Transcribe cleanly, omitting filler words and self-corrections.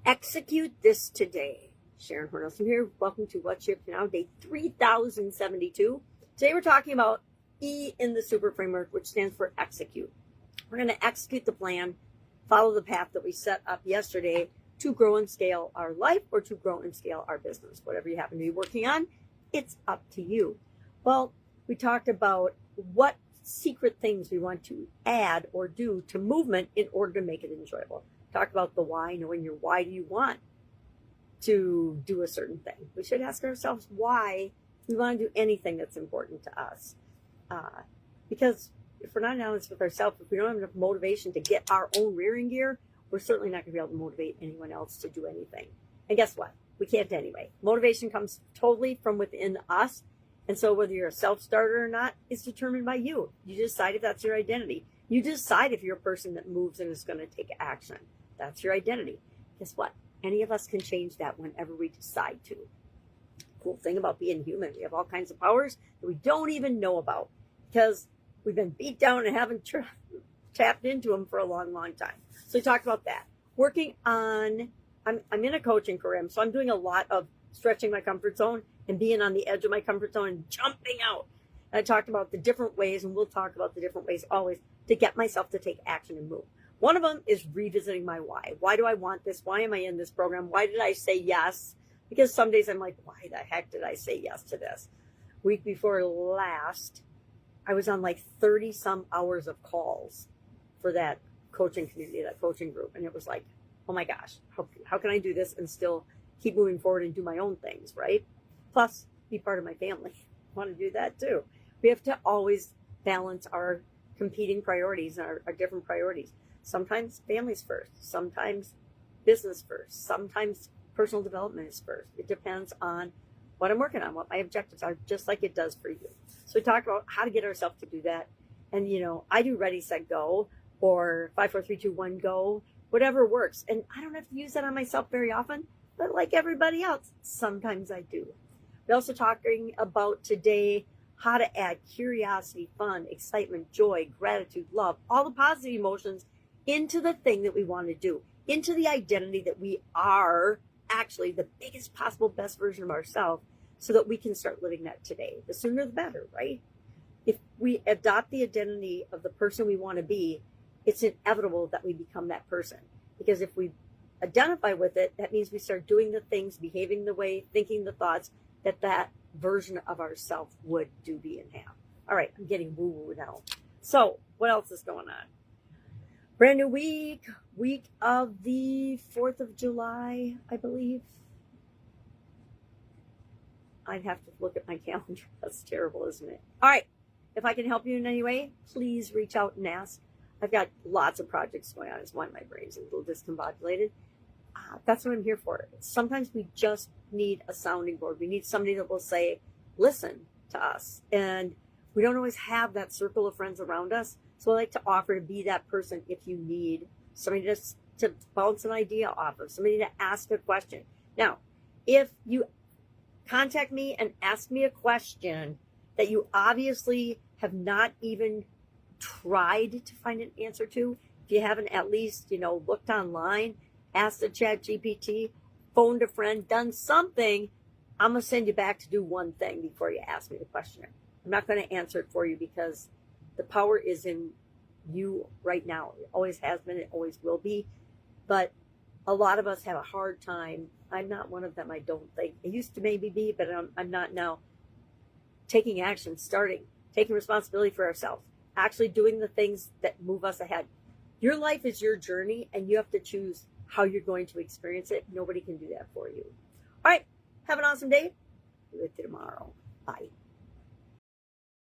Execute this today. Sharon Horne-Ellstrom here. Welcome to What's Your Now, day 3072. Today we're talking about E in the super framework, which stands for execute. We're going to execute the plan, follow the path that we set up yesterday to grow and scale our life or to grow and scale our business. Whatever you happen to be working on, it's up to you. Well, we talked about what secret things we want to add or do to movement in order to make it enjoyable. Talk about the why, knowing your why do you want to do a certain thing. We should ask ourselves why we want to do anything that's important to us. Because if we're not honest with ourselves, if we don't have enough motivation to get our own rearing gear, we're certainly not going to be able to motivate anyone else to do anything. And guess what? We can't anyway. Motivation comes totally from within us. And so whether you're a self-starter or not is determined by you. You decide if that's your identity. You decide if you're a person that moves and is going to take action. That's your identity. Guess what? Any of us can change that whenever we decide to. Cool thing about being human, we have all kinds of powers that we don't even know about because we've been beat down and haven't tapped into them for a long, long time. So we talked about that. Working on, I'm in a coaching program, so I'm doing a lot of stretching my comfort zone and being on the edge of my comfort zone and jumping out. And I talked about the different ways, and we'll talk about the different ways always to get myself to take action and move. One of them is revisiting my why. Why do I want this? Why am I in this program? Why did I say yes? Because some days I'm like, why the heck did I say yes to this? Week before last, I was on like 30 some hours of calls for that coaching community, that coaching group. And it was like, oh my gosh, how can I do this and still keep moving forward and do my own things, right? Plus, be part of my family. I want to do that too. We have to always balance our competing priorities and our different priorities. Sometimes family's first, sometimes business first, sometimes personal development is first. It depends on what I'm working on, what my objectives are, just like it does for you. So we talk about how to get ourselves to do that. And, I do ready, set, go, or 5, 4, 3, 2, 1, go, whatever works. And I don't have to use that on myself very often, but like everybody else, sometimes I do. We're also talking about today how to add curiosity, fun, excitement, joy, gratitude, love, all the positive emotions into the thing that we want to do, into the identity that we are actually the biggest possible best version of ourselves so that we can start living that today. The sooner the better, right? If we adopt the identity of the person we want to be, it's inevitable that we become that person. Because if we identify with it, that means we start doing the things, behaving the way, thinking the thoughts that version of ourselves would do, be, and have. All right, I'm getting woo-woo now. So what else is going on? Brand new week of the 4th of July, I believe. I'd have to look at my calendar. That's terrible, isn't it? All right. If I can help you in any way, please reach out and ask. I've got lots of projects going on. It's why my brain's a little discombobulated. That's what I'm here for. Sometimes we just need a sounding board. We need somebody that will say, listen to us. And we don't always have that circle of friends around us. So I like to offer to be that person if you need somebody to bounce an idea off of, somebody to ask a question. Now, if you contact me and ask me a question that you obviously have not even tried to find an answer to, if you haven't at least, looked online, asked the chat GPT, phoned a friend, done something, I'm going to send you back to do one thing before you ask me the question. I'm not going to answer it for you because the power is in you right now. It always has been. It always will be. But a lot of us have a hard time. I'm not one of them, I don't think. I used to maybe be, but I'm not now. Taking action, taking responsibility for ourselves, actually doing the things that move us ahead. Your life is your journey, and you have to choose how you're going to experience it. Nobody can do that for you. All right. Have an awesome day. See you tomorrow. Bye.